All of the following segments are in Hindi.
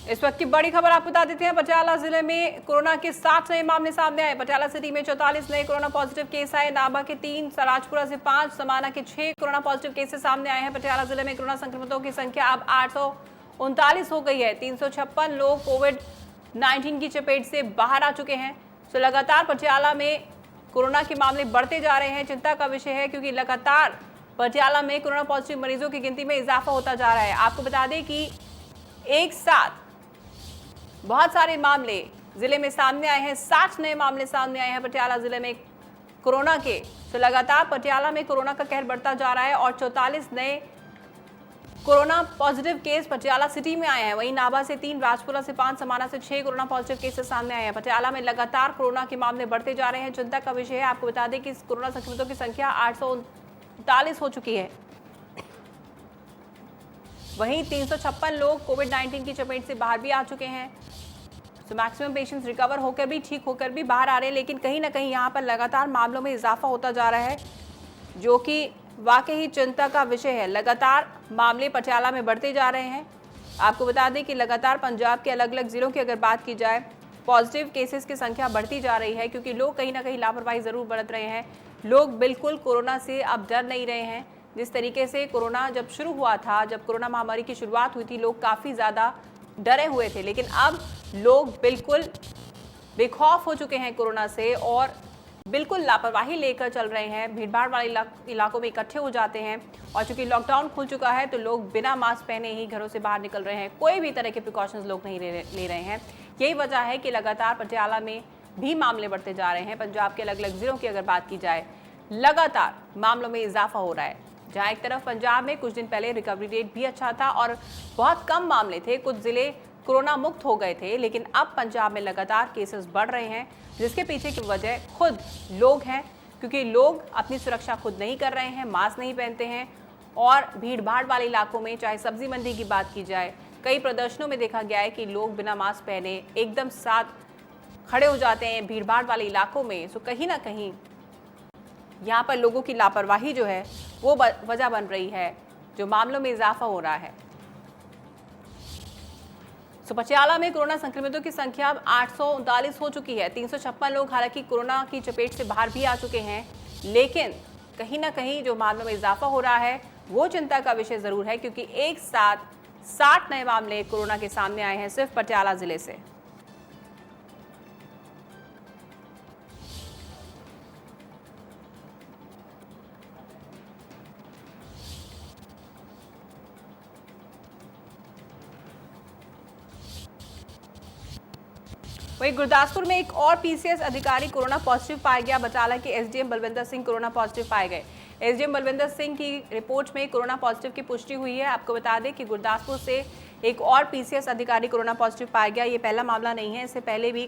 इस वक्त की बड़ी खबर आपको बता देते हैं। पटियाला जिले में कोरोना के 60 नए मामले सामने आए। पटियाला सिटी में 44 नए कोरोना पॉजिटिव केस आए। नाभा के 3, सराजपुरा से 5, समाना के 6 कोरोना पॉजिटिव केसेस सामने आए हैं। पटियाला जिले में कोरोना संक्रमितों की संख्या अब 839 हो गई है। 356 लोग कोविड-19 की चपेट से बाहर आ चुके हैं। तो लगातार पटियाला में कोरोना के मामले बढ़ते जा रहे हैं। चिंता का विषय है क्योंकि लगातार पटियाला में कोरोना पॉजिटिव मरीजों की गिनती में इजाफा होता जा रहा है। आपको बता दें कि एक साथ बहुत सारे मामले जिले में सामने आए हैं। 60 नए मामले सामने आए हैं पटियाला जिले में कोरोना के। तो लगातार पटियाला में कोरोना का कहर बढ़ता जा रहा है और 44 नए corona positive case Patiala city में आए हैं। वहीं नाभा से 3, राजपुरा से 5, समाना से 6 कोरोना पॉजिटिव केसेस सामने आए हैं। पटियाला में लगातार कोरोना के मामले बढ़ते जा रहे हैं। चिंता का विषय है। आपको बता दें कि इस कोरोना संक्रमितों की संख्या 839 हो चुकी है। वहीं 356 लोग कोविड-19 की चपेट से बाहर भी आ चुके हैं। तो मैक्सिमम पेशेंट्स रिकवर होकर भी, ठीक होकर भी बाहर आ रहे हैं, लेकिन कहीं ना कहीं यहाँ पर लगातार मामलों में इजाफा होता जा रहा है, जो कि वाकई ही चिंता का विषय है। लगातार मामले पटियाला में बढ़ते जा रहे हैं। आपको बता दें कि लगातार पंजाब के अलग अलग जिलों की अगर बात की जाए, पॉजिटिव केसेस की संख्या बढ़ती जा रही है, क्योंकि लोग कहीं ना कहीं लापरवाही ज़रूर बरत रहे हैं। लोग बिल्कुल कोरोना से अब डर नहीं रहे हैं। जिस तरीके से कोरोना जब शुरू हुआ था, जब कोरोना महामारी की शुरुआत हुई थी, लोग काफ़ी ज़्यादा डरे हुए थे, लेकिन अब लोग बिल्कुल बेखौफ हो चुके हैं कोरोना से और बिल्कुल लापरवाही लेकर चल रहे हैं। भीड़भाड़ वाले इलाकों में इकट्ठे हो जाते हैं और चूंकि लॉकडाउन खुल चुका है तो लोग बिना मास्क पहने ही घरों से बाहर निकल रहे हैं। कोई भी तरह के प्रिकॉशंस लोग नहीं ले रहे हैं। यही वजह है कि लगातार पटियाला में भी मामले बढ़ते जा रहे हैं। पंजाब के अलग अलग जिलों की अगर बात की जाए, लगातार मामलों में इजाफा हो रहा है। जहाँ एक तरफ पंजाब में कुछ दिन पहले रिकवरी रेट भी अच्छा था और बहुत कम मामले थे, कुछ जिले कोरोना मुक्त हो गए थे, लेकिन अब पंजाब में लगातार केसेस बढ़ रहे हैं, जिसके पीछे की वजह खुद लोग हैं, क्योंकि लोग अपनी सुरक्षा खुद नहीं कर रहे हैं, मास्क नहीं पहनते हैं और भीड़ भाड़ वाले इलाकों में, चाहे सब्जी मंडी की बात की जाए, कई प्रदर्शनों में देखा गया है कि लोग बिना मास्क पहने एकदम साथ खड़े हो जाते हैं भीड़ भाड़ वाले इलाकों में। सो कहीं ना कहीं यहाँ पर लोगों की लापरवाही जो है वो वजह बन रही है, जो मामलों में इजाफा हो रहा है। तो पटियाला में कोरोना संक्रमितों की संख्या 839 हो चुकी है। 356 लोग हालांकि कोरोना की चपेट से बाहर भी आ चुके हैं, लेकिन कहीं ना कहीं जो मामलों में इजाफा हो रहा है वो चिंता का विषय जरूर है, क्योंकि एक साथ 60 नए मामले कोरोना के सामने आए हैं सिर्फ पटियाला जिले से। वहीं गुरदासपुर में एक और पीसीएस अधिकारी कोरोना पॉजिटिव पाया गया। बटाला के SDM Balvinder Singh corona positive पाए गए। एसडीएम बलविंदर सिंह की रिपोर्ट में कोरोना पॉजिटिव की पुष्टि हुई है। आपको बता दें कि गुरदासपुर से एक और पीसीएस अधिकारी कोरोना पॉजिटिव पाया गया। ये पहला मामला नहीं है, इससे पहले भी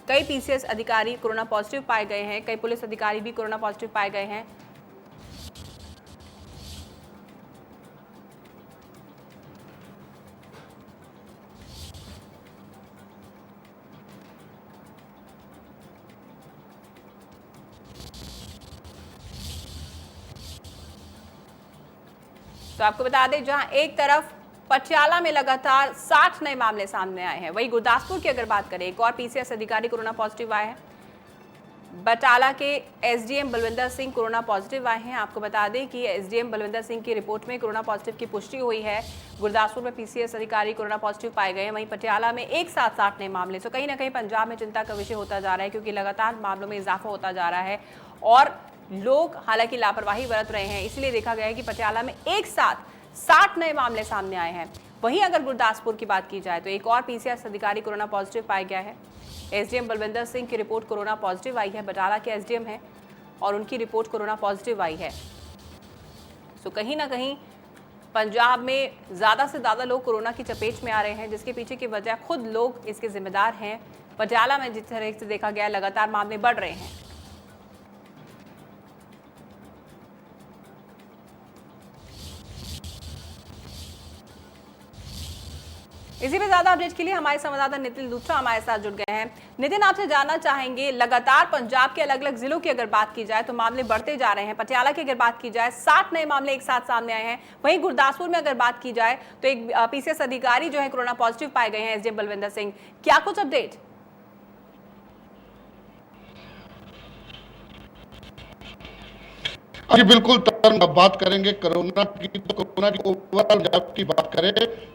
कई पीसीएस अधिकारी कोरोना पॉजिटिव पाए गए हैं, कई पुलिस अधिकारी भी कोरोना पॉजिटिव पाए गए हैं। तो आपको बता दें, जहां एक तरफ पटियाला में लगातार 60 नए मामले सामने आए हैं, वहीं गुरदासपुर की अगर बात करें, एक और पीसीएस अधिकारी कोरोना पॉजिटिव आए हैं। बटाला के SDM Balvinder Singh corona positive आए हैं। आपको बता दें कि एसडीएम बलविंदर सिंह की रिपोर्ट में कोरोना पॉजिटिव की पुष्टि हुई है। गुरदासपुर में पीसीएस अधिकारी कोरोना पॉजिटिव पाए गए हैं, वहीं पटियाला में एक साथ 60 नए मामले। तो कहीं ना कहीं पंजाब में चिंता का विषय होता जा रहा है, क्योंकि लगातार मामलों में इजाफा होता जा रहा है और लोग हालांकि लापरवाही बरत रहे हैं। इसलिए देखा गया है कि पटियाला में एक साथ 60 नए मामले सामने आए हैं। वहीं अगर गुरदासपुर की बात की जाए तो एक और पीसीएस अधिकारी कोरोना पॉजिटिव पाया गया है। एसडीएम बलविंदर सिंह की रिपोर्ट कोरोना पॉजिटिव आई है। बटाला के एसडीएम है और उनकी रिपोर्ट कोरोना पॉजिटिव आई है। तो कहीं ना कहीं पंजाब में ज़्यादा से ज़्यादा लोग कोरोना की चपेट में आ रहे हैं, जिसके पीछे की वजह खुद लोग इसके जिम्मेदार हैं। पटियाला में जिस तरह से देखा गया लगातार मामले बढ़ रहे हैं। इसी पे ज्यादा अपडेट के लिए हमारे संवाददाता नितिन लूथरा हमारे साथ जुड़ गए हैं। नितिन, आपसे जानना चाहेंगे, लगातार पंजाब के अलग अलग जिलों की अगर बात की जाए तो मामले बढ़ते जा रहे हैं। पटियाला की अगर बात की जाए 60 नए मामले एक साथ सामने आए हैं। वहीं गुरदासपुर में अगर बात की जाए तो एक पीसीएस अधिकारी जो है कोरोना पॉजिटिव पाए गए हैं, एसडीएम बलविंदर सिंह। क्या कुछ अपडेट? जी बिल्कुल, तुरंत बात करेंगे कोरोना की। तो कोरोना की ओवरऑल की बात करें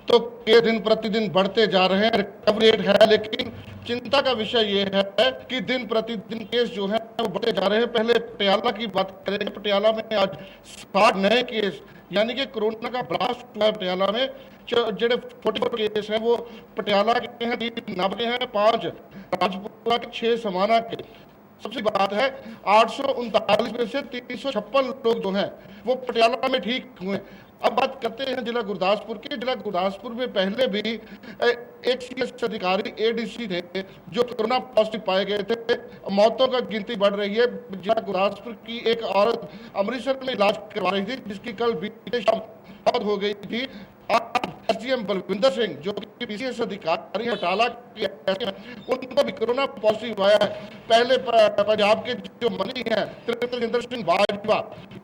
तो केस दिन प्रतिदिन बढ़ते जा रहे हैं, रिकवरी रेट है, लेकिन चिंता का विषय ये है कि दिन प्रतिदिन केस जो है वो बढ़ते जा रहे हैं। पहले पटियाला की बात करेंगे। पटियाला में आज 60 नए केस, यानी कि कोरोना का ब्लास्ट हुआ है पटियाला में। जो 44 केस हैं वो पटियाला के हैं, 3 नाभा के हैं, 5 राजपुरा के, 6 समाना के। सबसे बात है 839 में से 356 लोग जो हैं वो पटियाला में ठीक हुए। अब बात करते हैं जिला गुरदासपुर की। जिला गुरदासपुर में पहले भी एक सीएस अधिकारी एडीसी थे जो कोरोना पॉजिटिव पाए गए थे। मौतों का गिनती बढ़ रही है। जिला गुरदासपुर की एक औरत अमृतसर में इलाज करवा रही थी, जिसकी कल बीते शाम मौत हो गई थी। एसडीएम बलविंदर सिंह जो कि पीसीएस अधिकारी बटाला के, उनको भी कोरोना पॉजिटिव आया है। पहले पंजाब के जो मंत्री हैं त्रिवेंद्र सिंह बाजवा,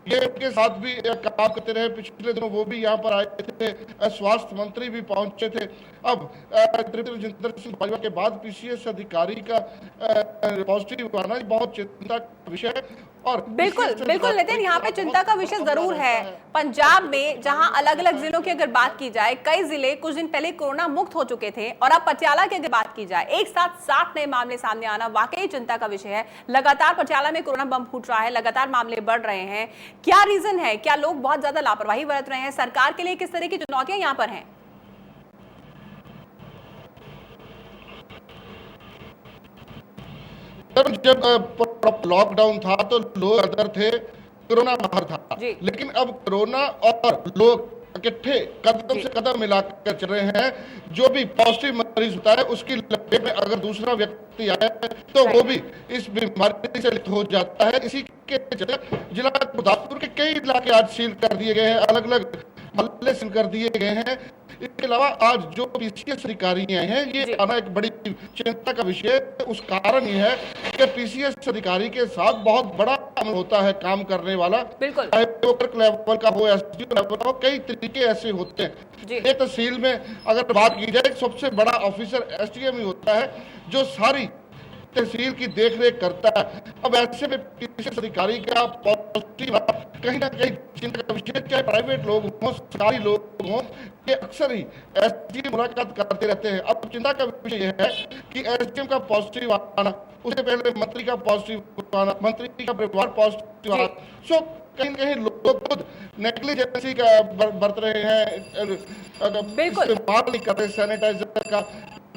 ये उनके साथ भी काम करते रहे। पिछले दिनों वो भी यहाँ पर आए थे, स्वास्थ्य मंत्री भी पहुंचे थे। अब त्रिवेंद्र सिंह बाजवा के बाद पीसीएस अधिकारी का पॉजिटिव आना बहुत चिंता का विषय है। और बिल्कुल बिल्कुल नितिन, यहाँ पे चिंता का विषय जरूर है। पंजाब में जहां अलग अलग जिलों की अगर बात की जाए, कई जिले कुछ दिन पहले कोरोना मुक्त हो चुके थे, और अब पटियाला की अगर बात की जाए एक साथ 60 नए मामले सामने आना वाकई चिंता का विषय है। लगातार पटियाला में कोरोना बम फूट रहा है, लगातार मामले बढ़ रहे हैं। क्या रीजन है? क्या लोग बहुत ज्यादा लापरवाही बरत रहे हैं? सरकार के लिए किस तरह की चुनौतियां यहाँ पर हैं? जब लॉकडाउन था तो लोग अंदर थे, कोरोना बाहर था, लेकिन अब कोरोना और लोग इकट्ठे कदम से कदम मिलाकर चल रहे हैं। जो भी पॉजिटिव मरीज होता है उसकी लपेट में अगर दूसरा व्यक्ति आए तो वो भी इस बीमारी से हो जाता है। इसी के चलते जिला गुरदासपुर के कई इलाके आज सील कर दिए गए हैं, अलग अलग मोहल्ले सील कर दिए गए हैं। इसके अलावा आज जो पीसीएस अधिकारी आए हैं, ये आना एक बड़ी चिंता का विषय है। उस कारण ये है कि पीसीएस अधिकारी के साथ बहुत बड़ा अमल होता है काम करने वाला, चाहे वो क्लर्क लेवल का हो, एसडीओ लेवल का हो, कई तरीके ऐसे होते हैं। एक तहसील में अगर बात की जाए, सबसे बड़ा ऑफिसर एसडीएम ही होता है जो सारी तहसील की देखरेख करता है। अब ऐसे में पीसीएस अधिकारी का पॉजिटिव कहीं ना कहीं चिंता का विषय, चाहे प्राइवेट लोग हों, सरकारी लोग हों, ये अक्सर ही एसडीएम मुलाकात करते रहते हैं। अब चिंता का विषय यह है कि एसडीएम का पॉजिटिव आना, उससे पहले मंत्री का पॉजिटिव आना, मंत्री का परिवार पॉजिटिव आना, सो कहीं न कहीं लोग खुद नेग्लिजेंसी का बरत रहे हैं, इस्तेमाल नहीं कर रहे सैनिटाइजर का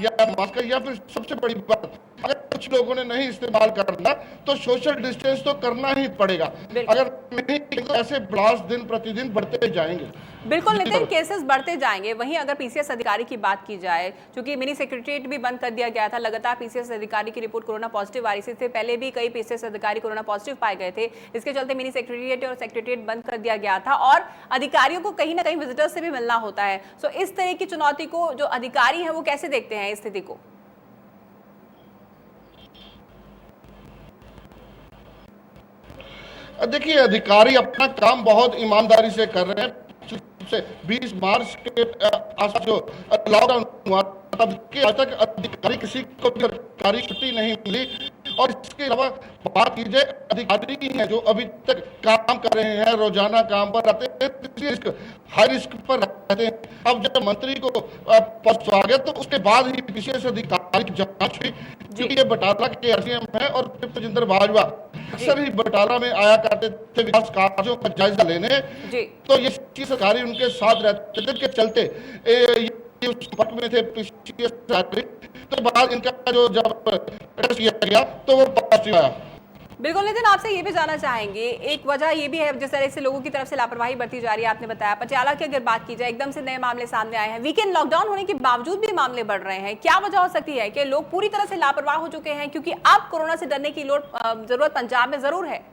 या मास्क का। या फिर सबसे बड़ी बात, अगर कुछ लोगों ने नहीं इस्तेमाल करना तो सोशल डिस्टेंस तो करना ही पड़ेगा। अगर नहीं तो ऐसे ब्लास्ट दिन प्रतिदिन बढ़ते जाएंगे। बिल्कुल नितिन, केसेस बढ़ते जाएंगे। वहीं अगर पीसीएस अधिकारी की बात की जाए, क्योंकि मिनी सेक्रेटरीट भी बंद कर दिया गया था, लगातार पीसीएस अधिकारी की रिपोर्ट कोरोना पॉजिटिव आ रही थी। इससे पहले भी कई पीसीएस अधिकारी कोरोना पॉजिटिव पाए गए थे। इसके चलते मिनी सेक्रेटरीट और सेक्रेटरीट बंद कर दिया गया था, और अधिकारियों को कहीं ना कहीं विजिटर्स से भी मिलना होता है। सो इस तरह की चुनौती को जो अधिकारी हैं वो कैसे देखते हैं इस स्थिति को? देखिए, अधिकारी अपना काम बहुत ईमानदारी से कर रहे हैं। से 20 मार्च के आसपास जो लॉकडाउन हुआ तब के आज तक अधिकारी किसी को सरकारी छुट्टी नहीं मिली। और इसके अलावा बात की जाए, अधिकारी ही हैं जो अभी तक काम कर रहे हैं, रोजाना काम पर रहते हैं, हाई रिस्क पर रहते हैं। अब जब मंत्री को स्वागत तो उसके बाद ही पीसीएस अधिकारी की जांच हुई, क्योंकि ये बटाला के एसडीएम है और त्रिवेंद्र बाजवा अक्सर ही बटाला में आया करते थे विकास कार्यों का जायजा लेने। तो ये सरकारी उनके साथ रहते थे, के चलते संपर्क में थे पीसीएस अधिकारी। तो बाद इनका जो जब टेस्ट किया गया तो वो पॉजिटिव आया। बिल्कुल नितिन, आपसे ये भी जानना चाहेंगे, एक वजह ये भी है जिस तरह से लोगों की तरफ से लापरवाही बढ़ती जा रही है। आपने बताया पटियाला की अगर बात की जाए, एकदम से नए मामले सामने आए हैं, वीकेंड लॉकडाउन होने के बावजूद भी मामले बढ़ रहे हैं। क्या वजह हो सकती है कि लोग पूरी तरह से लापरवाह हो चुके हैं? क्योंकि अब कोरोना से डरने की जरूरत पंजाब में जरूर है।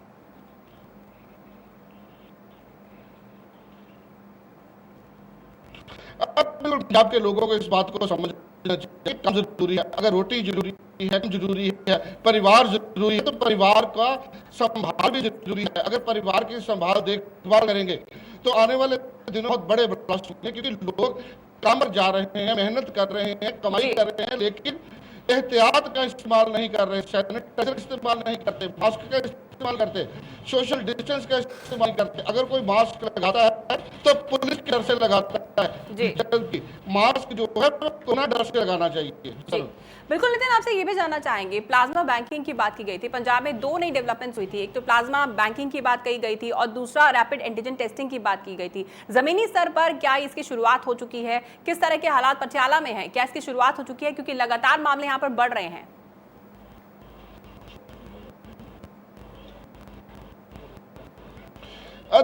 अब बिल्कुल पंजाब के लोगों को इस बात को समझना चाहिए, काम जरूरी है, अगर रोटी जरूरी है, जरूरी है, परिवार जरूरी है, तो परिवार का संभाल भी जरूरी है। अगर परिवार की संभाल देखभाल करेंगे तो आने वाले दिनों बहुत बड़े ब्लास्ट होंगे, क्योंकि लोग काम पर जा रहे हैं, मेहनत कर रहे हैं, कमाई कर रहे हैं, लेकिन एहतियात का इस्तेमाल नहीं कर रहे, सैनिटाइजर का इस्तेमाल नहीं करते, मास्क का इस्तेमाल करते, सोशल डिस्टेंस का इस्तेमाल करते। अगर कोई मास्क लगाता है तो पुलिस की तरफ से लगाता है, जबकि मास्क जो है कोरोना डर से लगाना चाहिए। चलो बिल्कुल नितिन, आपसे ये भी जानना चाहेंगे, प्लाज्मा बैंकिंग की बात की गई थी, पंजाब में 2 नई डेवलपमेंट्स हुई थी, एक तो प्लाज्मा बैंकिंग की बात कही गई थी और दूसरा रैपिड एंटीजन टेस्टिंग की बात की गई थी। जमीनी स्तर पर क्या इसकी शुरुआत हो चुकी है? किस तरह के हालात पटियाला में है? क्या इसकी शुरुआत हो चुकी है? क्योंकि लगातार मामले यहाँ पर बढ़ रहे हैं।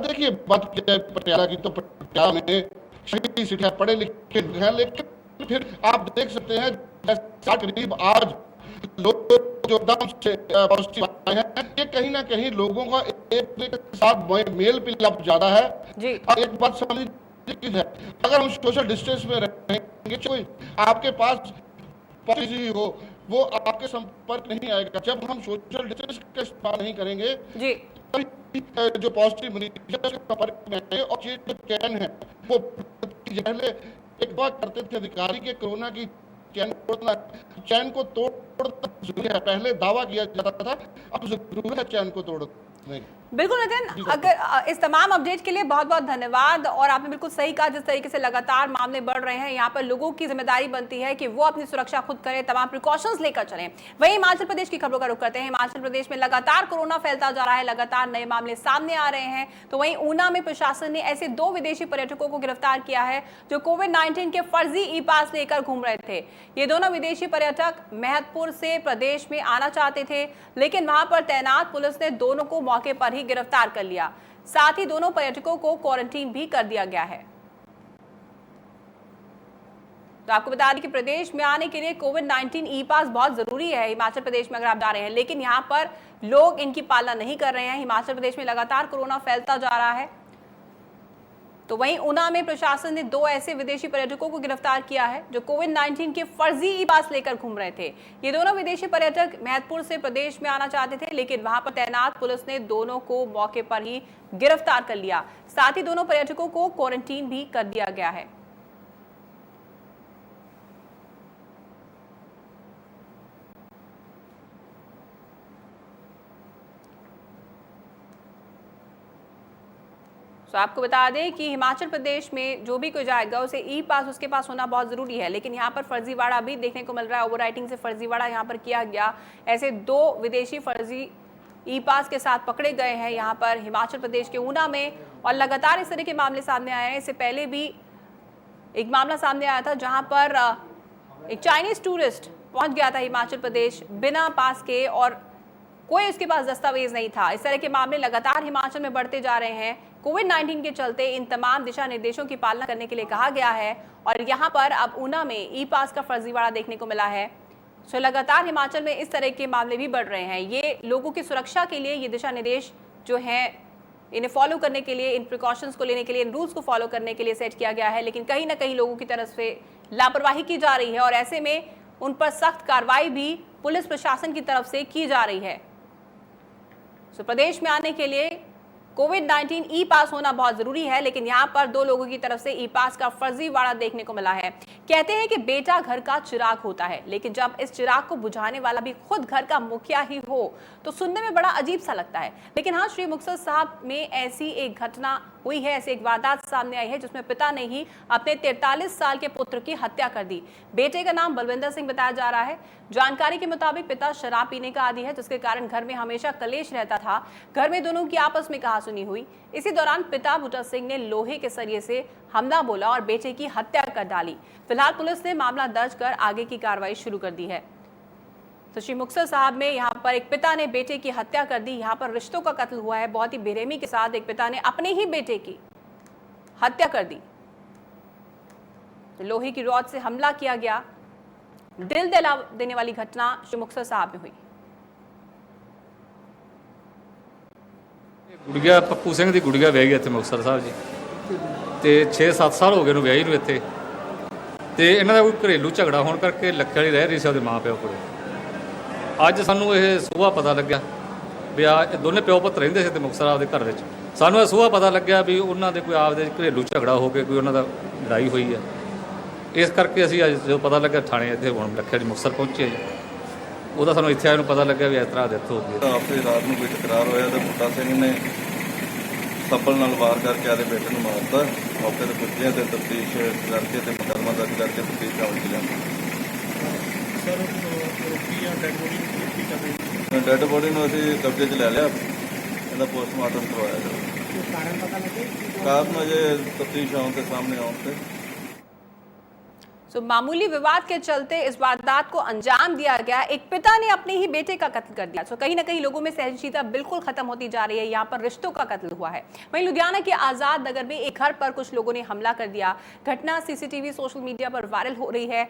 देखिए, बात क्या है पटियाला की, तो पटियाला में शहीद सीट है, पढ़े लिखे हैं, लेकिन फिर आप देख सकते हैं करीब आज लोग जो एकदम से पॉजिटिव आए हैं, ये कहीं ना कहीं लोगों का एक दूसरे के साथ मेल मिलाप ज्यादा है जी। और एक बात समझ लीजिए है, अगर हम सोशल डिस्टेंस में रहेंगे, कोई आपके पास पॉजिटिव हो वो आपके संपर्क नहीं आएगा। जब हम सोशल डिस्टेंस का इस्तेमाल नहीं करेंगे जी, जो पॉजिटिव मरीज संपर्क में है और ये जो चैन है वो पहले एक बात करते थे अधिकारी के कोरोना की चैन को तोड़ना जरूरी है, पहले दावा किया जाता था, अब जरूरी है चैन को तोड़ना। बिल्कुल नितिन, अगर इस तमाम अपडेट के लिए बहुत बहुत धन्यवाद। और आपने बिल्कुल सही कहा, जिस तरीके से लगातार मामले बढ़ रहे हैं, यहाँ पर लोगों की जिम्मेदारी बनती है कि वो अपनी सुरक्षा खुद करें, तमाम प्रिकॉशंस लेकर चलें। वहीं हिमाचल प्रदेश की खबरों का रुख करते हैं। हिमाचल प्रदेश में लगातार कोरोना फैलता जा रहा है, लगातार नए मामले सामने आ रहे हैं। तो वहीं ऊना में प्रशासन ने ऐसे 2 विदेशी पर्यटकों को गिरफ्तार किया है जो कोविड-19 के फर्जी ई पास लेकर घूम रहे थे। ये दोनों विदेशी पर्यटक महतपुर से प्रदेश में आना चाहते थे, लेकिन वहां पर तैनात पुलिस ने दोनों को मौके पर ही गिरफ्तार कर लिया। साथ ही दोनों पर्यटकों को क्वारंटीन भी कर दिया गया है। तो आपको बता दें कि प्रदेश में आने के लिए कोविड-19 ई पास बहुत जरूरी है हिमाचल प्रदेश में अगर आप जा रहे हैं, लेकिन यहां पर लोग इनकी पालना नहीं कर रहे हैं। हिमाचल प्रदेश में लगातार कोरोना फैलता जा रहा है। तो वहीं ऊना में प्रशासन ने 2 ऐसे विदेशी पर्यटकों को गिरफ्तार किया है जो कोविड-19 के फर्जी ई पास लेकर घूम रहे थे। ये दोनों विदेशी पर्यटक महतपुर से प्रदेश में आना चाहते थे, लेकिन वहां पर तैनात पुलिस ने दोनों को मौके पर ही गिरफ्तार कर लिया। साथ ही दोनों पर्यटकों को क्वारंटीन भी कर दिया गया है। तो आपको बता दें कि हिमाचल प्रदेश में जो भी कोई जाएगा उसे ई पास उसके पास होना बहुत ज़रूरी है, लेकिन यहाँ पर फर्जीवाड़ा भी देखने को मिल रहा है। ओवर राइटिंग से फर्जीवाड़ा यहाँ पर किया गया। ऐसे 2 विदेशी फर्जी ई पास के साथ पकड़े गए हैं यहाँ पर हिमाचल प्रदेश के ऊना में, और लगातार इस तरह के मामले सामने आए हैं। इससे पहले भी एक मामला सामने आया था जहाँ पर एक चाइनीज़ टूरिस्ट पहुँच गया था हिमाचल प्रदेश बिना पास के और कोई उसके पास दस्तावेज नहीं था। इस तरह के मामले लगातार हिमाचल में बढ़ते जा रहे हैं। कोविड-19 के चलते इन तमाम दिशा निर्देशों की पालना करने के लिए कहा गया है और यहाँ पर अब ऊना में ई पास का फर्जीवाड़ा देखने को मिला है। तो लगातार हिमाचल में इस तरह के मामले भी बढ़ रहे हैं। ये लोगों की सुरक्षा के लिए ये दिशा निर्देश जो हैं इन्हें फॉलो करने के लिए, इन प्रिकॉशंस को लेने के लिए, इन रूल्स को फॉलो करने के लिए सेट किया गया है, लेकिन कहीं ना कहीं लोगों की तरफ से लापरवाही की जा रही है और ऐसे में उन पर सख्त कार्रवाई भी पुलिस प्रशासन की तरफ से की जा रही है। तो प्रदेश में आने के लिए कोविड-19 ई पास होना बहुत जरूरी है, लेकिन यहाँ पर 2 लोगों की तरफ से ई पास का फर्जीवाड़ा देखने को मिला है। कहते हैं कि बेटा घर का चिराग होता है, लेकिन जब इस चिराग को बुझाने वाला भी खुद घर का मुखिया ही हो तो सुनने में बड़ा अजीब सा लगता है। लेकिन हाँ, श्री मुक्तसर साहब में ऐसी एक घटना हुई है, ऐसी एक वारदात सामने आई है जिसमें पिता ने ही अपने 43 साल के पुत्र की हत्या कर दी। बेटे का नाम बलविंदर सिंह बताया जा रहा है। जानकारी के मुताबिक पिता शराब पीने का आदी है, जिसके कारण घर में हमेशा कलेश रहता था। घर में दोनों की आपस में कहासुनी हुई। इसी दौरान पिता बूटा सिंह ने लोहे के सरिये से हमला बोला और बेटे की हत्या कर डाली। फिलहाल पुलिस ने मामला दर्ज कर आगे की कार्रवाई शुरू कर दी है। तो श्री मुक्तसर साहब में यहाँ पर एक पिता ने बेटे की हत्या कर दी। यहाँ पर रिश्तों का कत्ल हुआ है। बहुत ही बेरहमी के साथ एक पिता ने अपने ही बेटे की हत्या कर दी। तो लोहे की रॉड से हमला किया गया। दिल दहला देने वाली घटना श्री मुक्तसर साहब में हुई। गुड़िया पप्पू सिंह की गुड़िया ਵਿਆਹੀ ਇੱਥੇ ਮੁਕਤਸਰ ਸਾਹਿਬ ਜੀ ਤੇ 6-7 ਸਾਲ ਹੋ ਗਏ ਨੂੰ ਵਿਆਹੀ ਨੂੰ ਇੱਥੇ ਤੇ ਇਹਨਾਂ ਦਾ ਕੋਈ ਘਰੇਲੂ ਝਗੜਾ ਹੋਣ ਕਰਕੇ ਲੱਖੇ ਵਾਲੀ ਰਹਿ ਰਹੀ ਸੀ ਉਹਦੇ ਮਾਂ ਪਿਓ ਕੋਲ। ਅੱਜ ਸਾਨੂੰ ਇਹ ਸੁਬਾਹ ਪਤਾ ਲੱਗਿਆ ਵੀ ਇਹ ਦੋਨੇ ਪਿਓ ਪੁੱਤ ਰਹਿੰਦੇ ਸੀ ਤੇ ਮੁਕਤਸਰ ਆਪਦੇ ਘਰ ਵਿੱਚ। ਸਾਨੂੰ ਇਹ ਸੁਬਾਹ ਪਤਾ ਲੱਗਿਆ ਵੀ ਉਹਨਾਂ ਦੇ ਕੋਈ ਆਪਦੇ ਘਰੇਲੂ ਝਗੜਾ ਹੋ ਕੇ ਕੋਈ ਉਹਨਾਂ ਦਾ ਲੜਾਈ ਹੋਈ ਹੈ। ਇਸ ਕਰਕੇ ਅਸੀਂ ਅੱਜ ਜਦੋਂ ਪਤਾ ਲੱਗਾ ਥਾਣੇ ਇੱਥੇ ਹੁਣ ਲੱਖੇ ਵਾਲੀ ਮੁਕਤਸਰ ਪਹੁੰਚੇ ਜੀ। ਉਹਦਾ ਸਾਨੂੰ ਇੱਥੇ ਆਏ ਨੂੰ ਪਤਾ ਲੱਗਿਆ ਵੀ ਇਸ ਤਰ੍ਹਾਂ ਡੈਥ ਹੋ ਗਈ। ਆਪੇ ਰਾਤ ਨੂੰ ਕੋਈ ਤਕਰਾਰ ਹੋਇਆ ਤਾਂ ਬੁੱਢਾ ਸਿੰਘ ਨੇ ਸੱਬਲ ਨਾਲ ਵਾਰ ਕਰਕੇ ਆਦੇ ਬੇਟੇ ਨੂੰ ਮਾਰਤਾ। ਮੌਕੇ ਤੇ ਪੁੱਜੇ ਤੇ ਤਫਤੀਸ਼ ਕਰਕੇ ਤੇ ਮੁਕੱਦਮਾ ਦਰਜ ਕਰਕੇ ਤਫਤੀਸ਼ ਕਰ ਲਿਆ। ਸਰ ਰੋਕੀ ਜਾਂ ਡੈਡ ਬੋਡੀ ਨੂੰ ਕੀ ਕਰ ਰਹੇ? ਡੈਡ ਬੋਡੀ ਨੂੰ ਅਸੀਂ ਕਬਜ਼ੇ 'ਚ ਲੈ ਲਿਆ, ਇਹਦਾ ਪੋਸਟਮਾਰਟਮ ਕਰਵਾਇਆ ਜਾਵੇ। ਕਾਰਨ ਪਤਾ ਲੱਗੇ? ਕਾਰਨ ਅਜੇ तफ्तीश आने के सामने आने। मामूली विवाद के चलते इस वारदात को अंजाम दिया गया। एक पिता ने अपने ही बेटे का कत्ल कर दिया। कहीं ना कहीं लोगों में सहनशीलता बिल्कुल खत्म होती जा रही है। यहाँ पर रिश्तों का कत्ल हुआ है। वहीं लुधियाना के आजाद नगर में एक घर पर कुछ लोगों ने हमला कर दिया। घटना सीसीटीवी सोशल मीडिया पर वायरल हो रही है।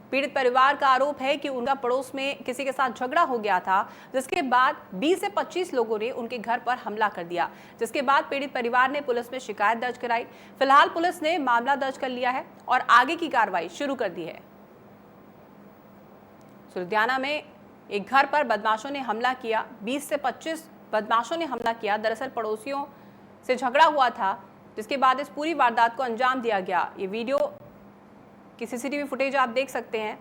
पीड़ित परिवार का आरोप है कि उनका पड़ोस में किसी के साथ झगड़ा हो गया था, जिसके बाद 20 से 25 लोगों ने उनके घर पर हमला कर दिया, जिसके बाद पीड़ित परिवार ने पुलिस में शिकायत दर्ज कराई। फिलहाल पुलिस ने मामला दर्ज कर लिया है और आगे की कार्रवाई शुरू कर दी है। लुधियाना में एक घर पर बदमाशों ने हमला किया। 20 से 25 बदमाशों ने हमला किया। दरअसल पड़ोसियों से झगड़ा हुआ था, जिसके बाद इस पूरी वारदात को अंजाम दिया गया। ये वीडियो की सीसीटीवी फुटेज आप देख सकते हैं।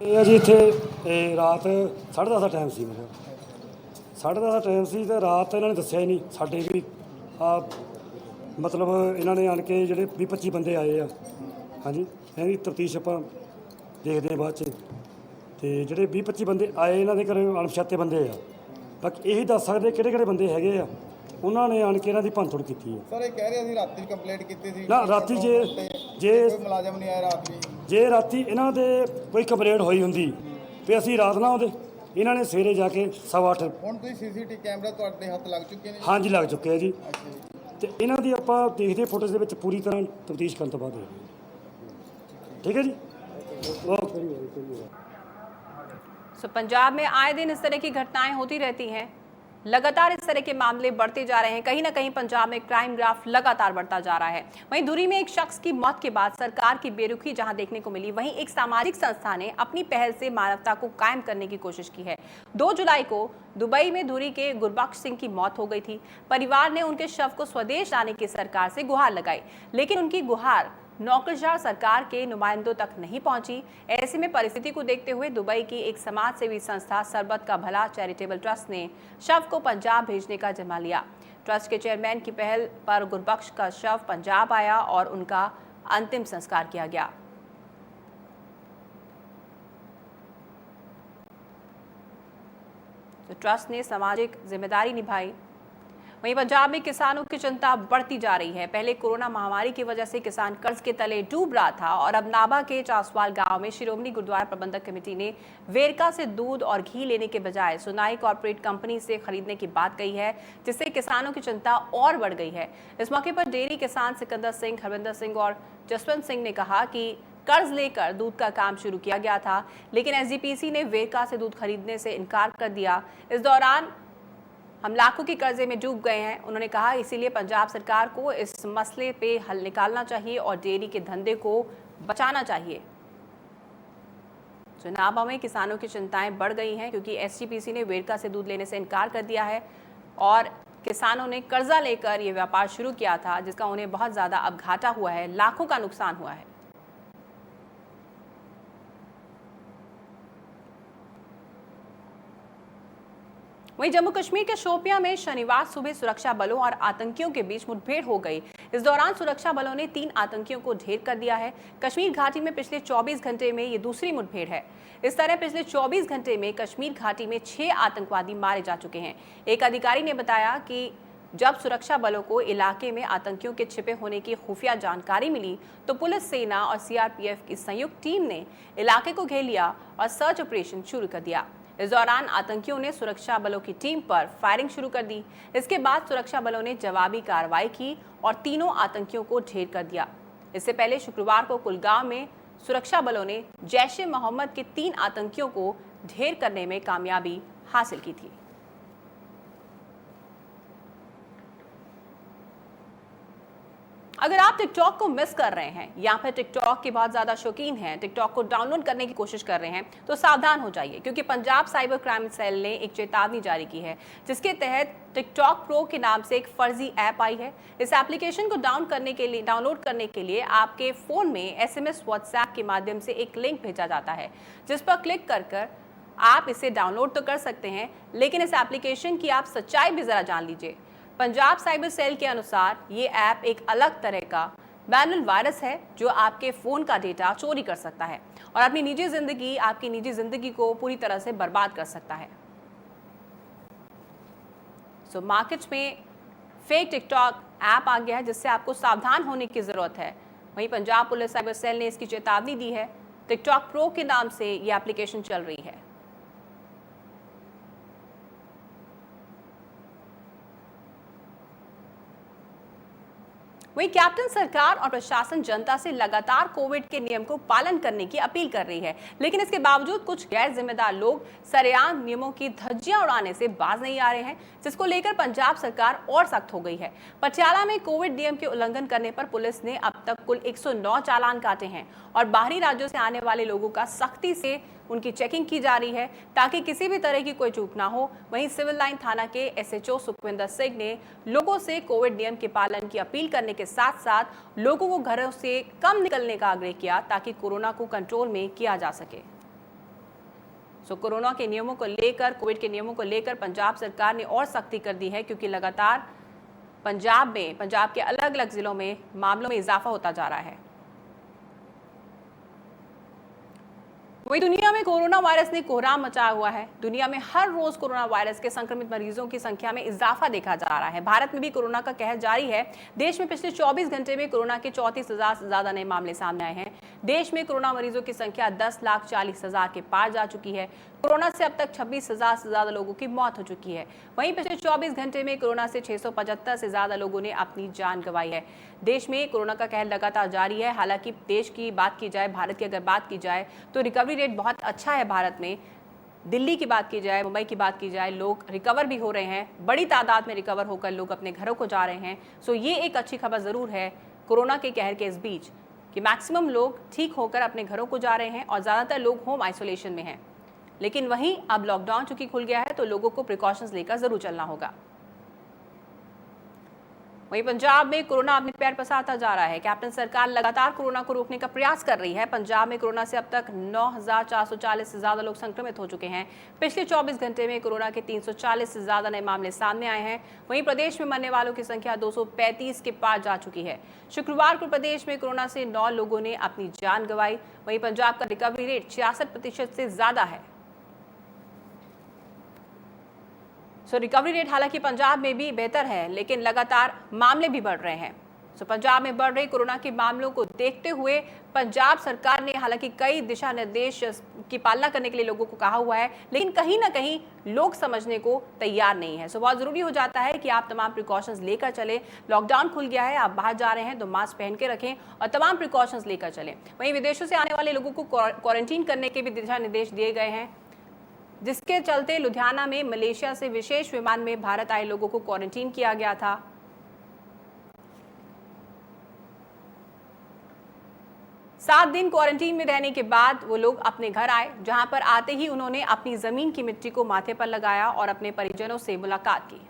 ਇਹ ਜੀ ਇੱਥੇ ਰਾਤ 10:30 ਦਾ ਟਾਈਮ ਸੀ। ਮੇਰਾ 10:30 ਦਾ ਟਾਈਮ ਸੀ ਤੇ ਰਾਤ ਇਹਨਾਂ ਨੇ ਦੱਸਿਆ ਹੀ ਨਹੀਂ ਸਾਡੇ ਵੀ ਆ ਮਤਲਬ ਇਹਨਾਂ ਨੇ ਆਣ ਕੇ ਜਿਹੜੇ 20-25 ਬੰਦੇ ਆਏ ਆ। ਹਾਂਜੀ ਇਹਦੀ ਤਫਤੀਸ਼ ਆਪਾਂ ਦੇਖਦੇ ਹਾਂ ਬਾਅਦ 'ਚ। ਤੇ ਜਿਹੜੇ 20-25 ਬੰਦੇ ਆਏ ਇਹਨਾਂ ਦੇ ਘਰੇ ਅਣਪਛਾਤੇ ਬੰਦੇ ਆ। ਬਾਕੀ ਇਹੀ ਦੱਸ ਸਕਦੇ ਕਿਹੜੇ ਬੰਦੇ ਹੈਗੇ ਆ। ਉਹਨਾਂ ਨੇ ਆਣ ਕੇ ਇਹਨਾਂ ਦੀ ਭੰਨਤੋੜ ਕੀਤੀ ਹੈ। ਸਰ ਇਹ ਕਹਿ ਰਹੇ ਸੀ ਰਾਤੀ ਕੰਪਲੇਂਟ ਕੀਤੀ ਸੀ ਨਾ ਰਾਤੀ ਜੇ ਕੋਈ ਮੁਲਾਜ਼ਮ ਨਹੀਂ ਆਇਆ ਰਾਤ ਵੀ। ਜੇ ਰਾਤੀ ਇਹਨਾਂ ਦੇ ਕੋਈ ਕੰਪਲੇਂਟ ਹੋਈ ਹੁੰਦੀ ਤੇ ਅਸੀਂ ਰਾਤ ਨਾ ਆਉਂਦੇ। ਇਹਨਾਂ ਨੇ ਸਵੇਰੇ ਜਾ ਕੇ 8:15 ਹੁਣ ਤੁਸੀਂ ਸੀਸੀਟੀਵੀ ਕੈਮਰਾ ਤੁਹਾਡੇ ਹੱਥ ਲੱਗ ਚੁੱਕੇ ਨੇ? ਹਾਂਜੀ ਲੱਗ ਚੁੱਕੇ ਆ ਜੀ। ਤੇ ਇਹਨਾਂ ਦੀ ਆਪਾਂ ਦੇਖਦੇ ਫੁਟੇਜ ਦੇ ਵਿੱਚ ਪੂਰੀ ਤਰ੍ਹਾਂ ਤਫਤੀਸ਼ ਕਰਨ ਤੋਂ ਬਾਅਦ ਠੀਕ है जी। पंजाब में आए दिन इस तरह की घटनाएं होती रहती हैं। लगातार इस तरह के मामले बढ़ते जा रहे हैं। कहीं ना कहीं पंजाब में क्राइम ग्राफ लगातार बढ़ता जा रहा है। वहीं धुरी में एक शख्स की मौत के बाद सरकार की बेरुखी जहां देखने को मिली, वहीं एक सामाजिक संस्था ने अपनी पहल से मानवता को कायम करने की कोशिश की है। 2 जुलाई को दुबई में धुरी के गुरबख्श सिंह की मौत हो गई थी। परिवार ने उनके शव को स्वदेश लाने की सरकार से गुहार लगाई, लेकिन उनकी गुहार नौकरशाह सरकार के नुमाइंदों तक नहीं पहुंची। ऐसे में परिस्थिति को देखते हुए दुबई की एक समाज सेवी संस्था सरबत का भला चैरिटेबल ट्रस्ट ने शव को पंजाब भेजने का जिम्मा लिया। ट्रस्ट के चेयरमैन की पहल पर गुरबख्श का शव पंजाब आया और उनका अंतिम संस्कार किया गया। तो ट्रस्ट ने सामाजिक जिम्मेदारी निभाई। वहीं पंजाब में किसानों की चिंता बढ़ती जा रही है। पहले कोरोना महामारी की वजह से किसान कर्ज के तले डूब रहा था और अब नाभा के चासवाल गांव में शिरोमणि गुरुद्वारा प्रबंधक कमेटी ने वेरका से दूध और घी लेने के बजाय सोनाई कॉर्पोरेट कंपनी से खरीदने की बात कही है, जिससे किसानों की चिंता और बढ़ गई है। इस मौके पर डेयरी किसान सिकंदर सिंह, हरविंदर सिंह और जसवंत सिंह ने कहा कि कर्ज लेकर दूध का काम शुरू किया गया था, लेकिन एसजीपीसी ने वेरका से दूध खरीदने से इनकार कर दिया। इस दौरान हम लाखों के कर्जे में डूब गए हैं, उन्होंने कहा। इसीलिए पंजाब सरकार को इस मसले पे हल निकालना चाहिए और डेयरी के धंधे को बचाना चाहिए। नाभा में किसानों की चिंताएं बढ़ गई हैं क्योंकि एसजीपीसी ने वेरका से दूध लेने से इनकार कर दिया है और किसानों ने कर्जा लेकर ये व्यापार शुरू किया था, जिसका उन्हें बहुत ज़्यादा अब घाटा हुआ है, लाखों का नुकसान हुआ है। वहीं जम्मू कश्मीर के शोपियां में शनिवार सुबह सुरक्षा बलों और आतंकियों के बीच मुठभेड़ हो गई। इस दौरान सुरक्षा बलों ने 3 आतंकियों को ढेर कर दिया है। कश्मीर घाटी में पिछले 24 घंटे में ये दूसरी मुठभेड़ है। इस तरह पिछले 24 घंटे में कश्मीर घाटी में 6 आतंकवादी मारे जा चुके हैं। एक अधिकारी ने बताया कि जब सुरक्षा बलों को इलाके में आतंकियों के छिपे होने की खुफिया जानकारी मिली तो पुलिस, सेना और सीआरपीएफ की संयुक्त टीम ने इलाके को घेर लिया और सर्च ऑपरेशन शुरू कर दिया। इस दौरान आतंकियों ने सुरक्षा बलों की टीम पर फायरिंग शुरू कर दी। इसके बाद सुरक्षा बलों ने जवाबी कार्रवाई की और तीनों आतंकियों को ढेर कर दिया। इससे पहले शुक्रवार को कुलगांव में सुरक्षा बलों ने जैश-ए-मोहम्मद के 3 आतंकियों को ढेर करने में कामयाबी हासिल की थी। अगर आप टिकटॉक को मिस कर रहे हैं या फिर टिकटॉक के बहुत ज्यादा शौकीन हैं, टिकटॉक को डाउनलोड करने की कोशिश कर रहे हैं, तो सावधान हो जाइए, क्योंकि पंजाब साइबर क्राइम सेल ने एक चेतावनी जारी की है, जिसके तहत टिकटॉक प्रो के नाम से एक फर्जी ऐप आई है। इस एप्लीकेशन को डाउनलोड करने के लिए आपके फोन में SMS व्हाट्सएप के माध्यम से एक लिंक भेजा जाता है, जिस पर क्लिक कर आप इसे डाउनलोड तो कर सकते हैं, लेकिन इस एप्लीकेशन की आप सच्चाई भी जरा जान लीजिए। पंजाब साइबर सेल के अनुसार ये ऐप एक अलग तरह का मैनुअल वायरस है जो आपके फोन का डेटा चोरी कर सकता है और आपकी निजी जिंदगी को पूरी तरह से बर्बाद कर सकता है। सो मार्केट में फेक टिकटॉक ऐप आ गया है, जिससे आपको सावधान होने की जरूरत है। वहीं पंजाब पुलिस साइबर सेल ने इसकी चेतावनी दी है। टिकटॉक प्रो के नाम से ये एप्लीकेशन चल रही है। वहीं कैप्टन सरकार और प्रशासन जनता से लगातार कोविड के नियम को पालन करने की अपील कर रही है, लेकिन इसके बावजूद कुछ गैर जिम्मेदार लोग सरेआम नियमों की धज्जियां उड़ाने से बाज नहीं आ रहे हैं, जिसको लेकर पंजाब सरकार और सख्त हो गई है। पटियाला में कोविड नियम के उल्लंघन करने पर पुलिस ने अब तक कुल 109 चालान काटे हैं और बाहरी राज्यों से आने वाले लोगों का सख्ती से उनकी चेकिंग की जा रही है, ताकि किसी भी तरह की कोई चूक ना हो। वहीं सिविल लाइन थाना के SHO सुखविंदर सिंह ने लोगों से कोविड नियम के पालन की अपील करने के साथ साथ लोगों को घरों से कम निकलने का आग्रह किया, ताकि कोरोना को कंट्रोल में किया जा सके। कोरोना के नियमों को लेकर, कोविड के नियमों को लेकर पंजाब सरकार ने और सख्ती कर दी है, क्योंकि लगातार पंजाब के अलग अलग जिलों में मामलों में इजाफा होता जा रहा है। वही दुनिया में कोरोना वायरस ने कोहराम मचाया हुआ है। दुनिया में हर रोज कोरोना वायरस के संक्रमित मरीजों की संख्या में इजाफा देखा जा रहा है। भारत में भी कोरोना का कहर जारी है। देश में पिछले 24 घंटे में कोरोना के 34,000 से ज्यादा नए मामले सामने आए हैं। देश में कोरोना मरीजों की संख्या 10,40,000 के पार जा चुकी है। कोरोना से अब तक 26,000 से ज्यादा लोगों की मौत हो चुकी है। वहीं पिछले 24 घंटे में कोरोना से 675 से ज्यादा लोगों ने अपनी जान गंवाई है। देश में कोरोना का कहर लगातार जारी है। हालांकि देश की बात की जाए, भारत की अगर बात की जाए, तो रिकवरी रेट बहुत अच्छा है भारत में। दिल्ली की बात की जाए, मुंबई की बात की जाए, लोग रिकवर भी हो रहे हैं। बड़ी तादाद में रिकवर होकर लोग अपने घरों को जा रहे हैं। सो ये एक अच्छी खबर जरूर है कोरोना के कहर के इस बीच, कि मैक्सिमम लोग ठीक होकर अपने घरों को जा रहे हैं और ज्यादातर लोग होम आइसोलेशन में हैं। लेकिन वहीं अब लॉकडाउन चूंकि खुल गया है, तो लोगों को प्रिकॉशंस लेकर जरूर चलना होगा। वहीं पंजाब में कोरोना अपने पैर पसारता जा रहा है। कैप्टन सरकार लगातार कोरोना को रोकने का प्रयास कर रही है। पंजाब में कोरोना से अब तक 9,440 से ज्यादा लोग संक्रमित हो चुके हैं। पिछले 24 घंटे में कोरोना के 340 से ज्यादा नए मामले सामने आए हैं। वहीं प्रदेश में मरने वालों की संख्या 235 के पार जा चुकी है। शुक्रवार को प्रदेश में कोरोना से 9 लोगों ने अपनी जान गंवाई। वहीं पंजाब का रिकवरी रेट 66% से ज्यादा है। रिकवरी रेट हालांकि पंजाब में भी बेहतर है, लेकिन लगातार मामले भी बढ़ रहे हैं। पंजाब में बढ़ रहे कोरोना के मामलों को देखते हुए पंजाब सरकार ने हालांकि कई दिशा निर्देश की पालना करने के लिए लोगों को कहा हुआ है, लेकिन कहीं ना कहीं लोग समझने को तैयार नहीं है। बहुत जरूरी हो जाता है कि आप तमाम प्रिकॉशंस लेकर चलें। लॉकडाउन खुल गया है, आप बाहर जा रहे हैं तो मास्क पहन के रखें और तमाम प्रिकॉशंस लेकर चलें। वहीं विदेशों से आने वाले लोगों को क्वारंटीन करने के भी दिशा निर्देश दिए गए हैं, जिसके चलते लुधियाना में मलेशिया से विशेष विमान में भारत आए लोगों को क्वारंटीन किया गया था। 7 दिन क्वारंटीन में रहने के बाद वो लोग अपने घर आए, जहां पर आते ही उन्होंने अपनी जमीन की मिट्टी को माथे पर लगाया और अपने परिजनों से मुलाकात की।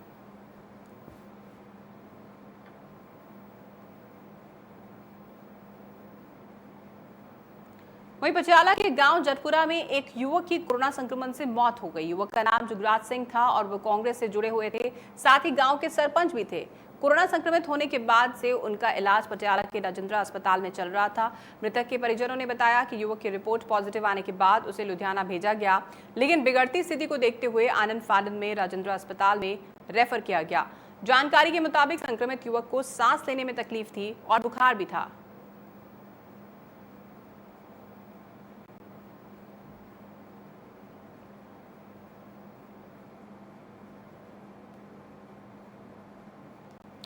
वहीं पटियाला के गांव जटपुरा में एक युवक की कोरोना संक्रमण से मौत हो गई। युवक का नाम जुगराज सिंह था और वो कांग्रेस से जुड़े हुए थे, साथ ही गांव के सरपंच भी थे। कोरोना संक्रमित होने के बाद से उनका इलाज पटियाला के राजेंद्र अस्पताल में चल रहा था। मृतक के परिजनों ने बताया कि युवक की रिपोर्ट पॉजिटिव आने के बाद उसे लुधियाना भेजा गया, लेकिन बिगड़ती स्थिति को देखते हुए आनंद फानंद में राजेंद्र अस्पताल में रेफर किया गया। जानकारी के मुताबिक संक्रमित युवक को सांस लेने में तकलीफ थी और बुखार भी था।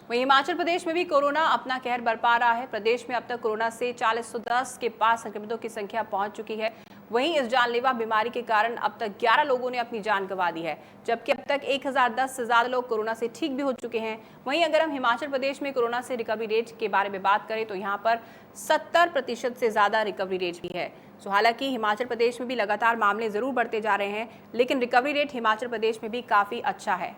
वहीं हिमाचल प्रदेश में भी कोरोना अपना कहर बरपा रहा है। प्रदेश में अब तक कोरोना से 410 के पास संक्रमितों की संख्या पहुंच चुकी है। वहीं इस जानलेवा बीमारी के कारण अब तक 11 लोगों ने अपनी जान गंवा दी है, जबकि अब तक 1010 से ज्यादा लोग कोरोना से ठीक भी हो चुके हैं। वहीं अगर हम हिमाचल प्रदेश में कोरोना से रिकवरी रेट के बारे में बात करें तो यहाँ पर 70% से ज्यादा रिकवरी रेट भी है। हालांकि हिमाचल प्रदेश में भी लगातार मामले जरूर बढ़ते जा रहे हैं, लेकिन रिकवरी रेट हिमाचल प्रदेश में भी काफी अच्छा है।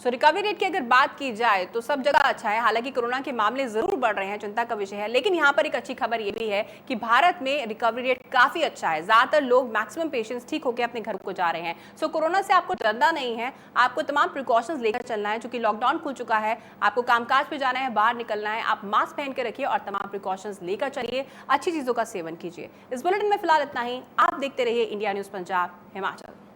रिकवरी रेट की अगर बात की जाए तो सब जगह अच्छा है। हालांकि कोरोना के मामले जरूर बढ़ रहे हैं, चिंता का विषय है, लेकिन यहाँ पर एक अच्छी खबर ये भी है कि भारत में रिकवरी रेट काफी अच्छा है। ज्यादातर लोग, मैक्सिमम पेशेंट्स ठीक होकर अपने घर को जा रहे हैं। कोरोना से आपको डरना नहीं है, आपको तमाम प्रिकॉशंस लेकर चलना है, क्योंकि लॉकडाउन खुल चुका है। आपको कामकाज पे जाना है, बाहर निकलना है, आप मास्क पहन के रखिए और तमाम प्रिकॉशंस लेकर चलिए, अच्छी चीजों का सेवन कीजिए। इस बुलेटिन में फिलहाल इतना ही। आप देखते रहिए इंडिया न्यूज पंजाब हिमाचल।